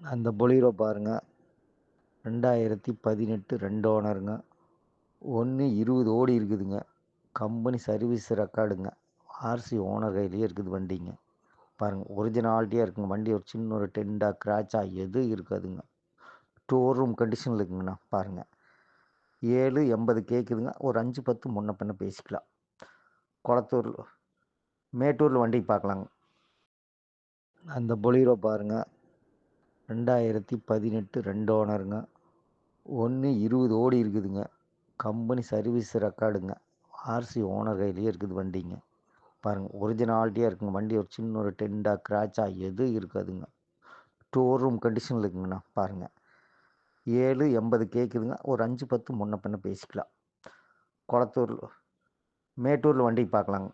அந்த பொலீரோ பாருங்க. 2018 2 ஓனருங்க. 1:20 ஓடி இருக்குதுங்க. கம்பெனி சர்வீஸ் ரெக்கார்டுங்க. ஆர்சி ஓனர் கையிலேயே இருக்குது வண்டிங்க. பாருங்க ஒரிஜினாலிட்டியா இருக்குங்க. வண்டி ஒரு சின்ன ஒரு டெண்டா, கிராச்சா எதுவும் இருக்காதுங்க. ஸ்டோர் ரூம் கண்டிஷன்ல இருக்குங்கண்ணா. பாருங்க. 7.80 கேட்குதுங்க. ஒரு 5, 10 முன்ன பின்ன பேசிக்கலாம். கொளத்தூர் மேட்டூர்ல வண்டி பார்க்கலாங்க. அந்த பொலீரோ பாருங்க. 2018 2 ஓனருங்க. 1:20 ஓடி இருக்குதுங்க. கம்பெனி சர்வீஸ் ரெக்கார்டுங்க. ஆர்சி ஓனர் கையிலேயே இருக்குது வண்டிங்க. பாருங்க ஒரிஜினாலிட்டியா இருக்குங்க. வண்டி ஒரு சின்ன ஒரு டெண்டா, கிராச்சா எதுவும் இருக்காதுங்க. ஸ்டோர் ரூம் கண்டிஷன்ல இருக்குங்கண்ணா. பாருங்க. 7.80 கேட்குதுங்க. ஒரு 5, 10 முன்ன பின்ன பேசிக்கலாம். கொளத்தூர் மேட்டூர்ல வண்டி பார்க்கலாங்க.